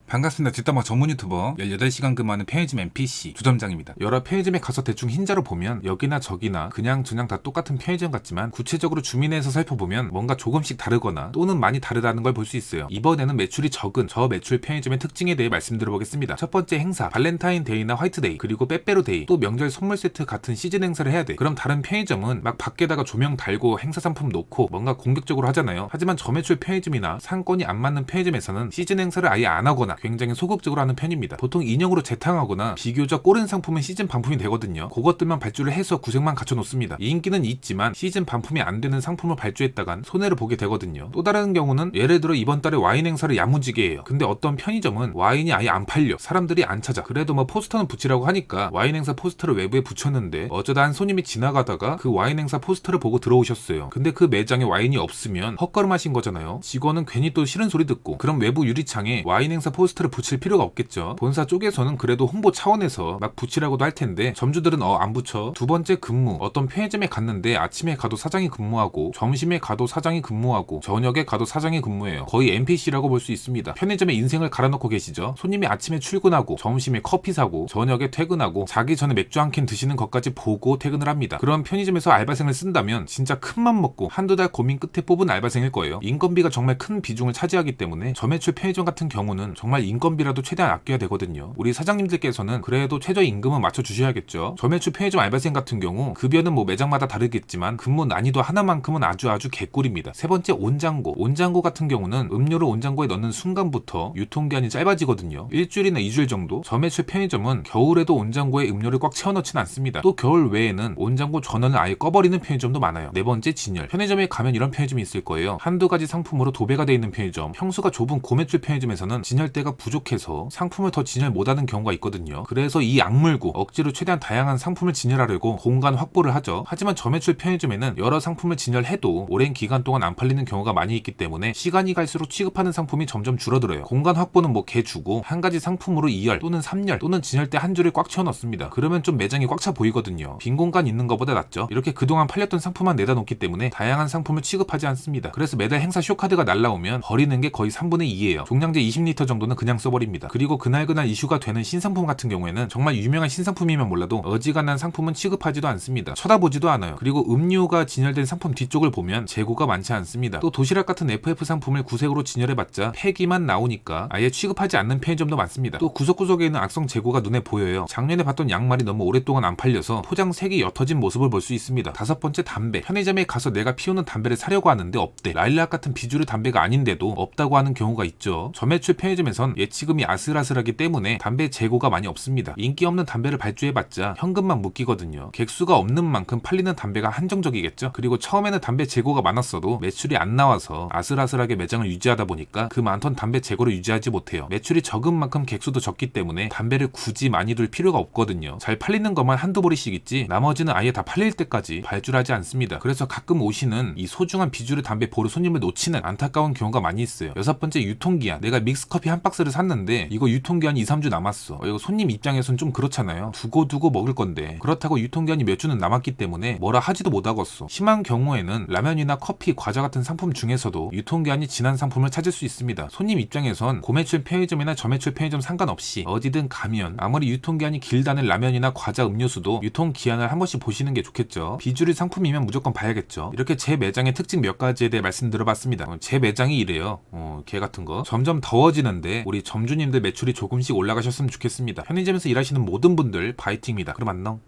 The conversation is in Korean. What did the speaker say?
반갑습니다. 뒷담화 전문 유튜버 18시간 근무하는 편의점 NPC 주점장입니다. 여러 편의점에 가서 대충 흰자로 보면 여기나 저기나 그냥 다 똑같은 편의점 같지만 구체적으로 주민에서 살펴보면 뭔가 조금씩 다르거나 또는 많이 다르다는 걸 볼 수 있어요. 이번에는 매출이 적은 저매출 편의점의 특징에 대해 말씀드려보겠습니다. 첫 번째 행사, 발렌타인데이나 화이트데이, 그리고 빼빼로데이, 또 명절 선물 세트 같은 시즌 행사를 해야 돼. 그럼 다른 편의점은 막 밖에다가 조명 달고 행사 상품 놓고 뭔가 공격적으로 하잖아요. 하지만 저매출 편의점이나 상권이 안 맞는 편의점에서는 시즌 행사를 아예 안 하거나 굉장히 소극적으로 하는 편입니다. 보통 인형으로 재탕하거나 비교적 꼬른 상품은 시즌 반품이 되거든요. 그것들만 발주를 해서 구색만 갖춰놓습니다. 인기는 있지만 시즌 반품이 안 되는 상품을 발주했다간 손해를 보게 되거든요. 또 다른 경우는 예를 들어 이번 달에 와인 행사를 야무지게 해요. 근데 어떤 편의점은 와인이 아예 안 팔려. 사람들이 안 찾아. 그래도 뭐 포스터는 붙이라고 하니까 와인 행사 포스터를 외부에 붙였는데 어쩌다 한 손님이 지나가다가 그 와인 행사 포스터를 보고 들어오셨어요. 근데 그 매장에 와인이 없으면 헛걸음하신 거잖아요. 직원은 괜히 또 싫은 소리 듣고 그럼 외부 유리창에 와인 행사 포스터를 붙일 필요가 없겠죠. 본사 쪽에서는 그래도 홍보 차원에서 막 붙이라고도 할 텐데 점주들은 안 붙여. 두 번째 근무, 어떤 편의점에 갔는데 아침에 가도 사장이 근무하고 점심에 가도 사장이 근무하고 저녁에 가도 사장이 근무해요. 거의 NPC라고 볼 수 있습니다. 편의점에 인생을 갈아넣고 계시죠. 손님이 아침에 출근하고 점심에 커피 사고 저녁에 퇴근하고 자기 전에 맥주 한 캔 드시는 것까지 보고 퇴근을 합니다. 그런 편의점에서 알바생을 쓴다면 진짜 큰맘 먹고 한두 달 고민 끝에 뽑은 알바생일 거예요. 인건비가 정말 큰 비중을 차지하기 때문에 저매출 편의점 같은 경우는 정말 인건비라도 최대한 아껴야 되거든요. 우리 사장님들께서는 그래도 최저임금은 맞춰주셔야겠죠. 저매출 편의점 알바생 같은 경우 급여는 뭐 매장마다 다르겠지만 근무 난이도 하나만큼은 아주 개꿀입니다. 세 번째, 온장고. 온장고 같은 경우는 음료를 온장고에 넣는 순간부터 유통기한이 짧아지거든요. 일주일이나 2주일 정도. 저매출 편의점은 겨울에도 온장고에 음료를 꽉 채워넣진 않습니다. 또 겨울 외에는 온장고 전원을 아예 꺼버리는 편의점도 많아요. 네 번째, 진열. 편의점에 가면 이런 편의점이 있을 거예요. 한두 가지 상품으로 도배가 돼 있는 편의점. 평수가 좁은 고매출 편의점에서는 진열대가 부족해서 상품을 더 진열 못하는 경우가 있거든요. 그래서 이 악물고 억지로 최대한 다양한 상품을 진열하려고 공간 확보를 하죠. 하지만 저매출 편의점에는 여러 상품을 진열해도 오랜 기간 동안 안 팔리는 경우가 많이 있기 때문에 시간이 갈수록 취급하는 상품이 점점 줄어들어요. 공간 확보는 뭐 개 주고 한 가지 상품으로 2열 또는 3열 또는 진열대 한 줄을 꽉 채워 넣습니다. 그러면 좀 매장이 꽉 차 보이거든요. 빈 공간 있는 것보다 낫죠. 이렇게 그동안 팔렸던 상품만 내다 놓기 때문에 다양한 상품을 취급하지 않습니다. 그래서 매달 행사 쇼카드가 날라오면 버리는 게 거의 3분의 2예요. 종량제 20리터 정도는 그냥 써버립니다. 그리고 그날 이슈가 되는 신상품 같은 경우에는 정말 유명한 신상품이면 몰라도 어지간한 상품은 취급하지도 않습니다. 쳐다보지도 않아요. 그리고 음료가 진열된 상품 뒤쪽을 보면 재고가 많지 않습니다. 또 도시락 같은 FF 상품을 구색으로 진열해봤자 폐기만 나오니까 아예 취급하지 않는 편의점도 많습니다. 또 구석구석에 있는 악성 재고가 눈에 보여요. 작년에 봤던 양말이 너무 오랫동안 안 팔려서 포장 색이 옅어진 모습을 볼 수 있습니다. 다섯 번째, 담배. 편의점에 가서 내가 피우는 담배를 사려고 하는데 없대. 라일락 같은 비주류 담배가 아닌데도 없다고 하는 경우가 있죠. 저매출 편의점에선 예치금이 아슬아슬하기 때문에 담배 재고가 많이 없습니다. 인기 없는 담배를 발주해봤자 현금만 묶이거든요. 객수가 없는 만큼 팔리는 담배가 한정적이겠죠. 그리고 처음에는 담배 재고가 많았어도 매출이 안 나와서 아슬아슬하게 매장을 유지하다 보니까 그 많던 담배 재고를 유지하지 못해요. 매출이 적은 만큼 객수도 적기 때문에 담배를 굳이 많이 둘 필요가 없거든요. 잘 팔리는 것만 한두 보리씩 있지 나머지는 아예 다 팔릴 때까지 발주를 하지 않습니다. 그래서 가끔 오시는 이 소중한 비주류 담배 보러 손님을 놓치는 안타까운 경우가 많이 있어요. 여섯 번째, 유통기한. 내가 믹스커피 한 박스를 샀는데 이거 유통기한이 2, 3주 남았어. 이거 손님 입장에선 좀 그렇잖아요. 두고 먹을 건데 그렇다고 유통기한이 몇 주는 남았기 때문에 뭐라 하지도 못하겠어. 심한 경우에는 라면이나 커피, 과자 같은 상품 중에서도 유통기한이 지난 상품을 찾을 수 있습니다. 손님 입장에선 고매출 편의점이나 저매출 편의점 상관없이 어디든 가면 아무리 유통기한이 길다는 라면이나 과자, 음료수도 유통기한을 한 번씩 보시는 게 좋겠죠. 비주류 상품이면 무조건 봐야겠죠. 이렇게 제 매장의 특징 몇 가지에 대해 말씀드려봤습니다. 제 매장이 이래요. 개 같은 거. 점점 더워지는데 우리 점주님들 매출이 조금씩 올라가셨으면 좋겠습니다. 편의점에서 일하시는 모든 분들 파이팅입니다. 그럼 안녕.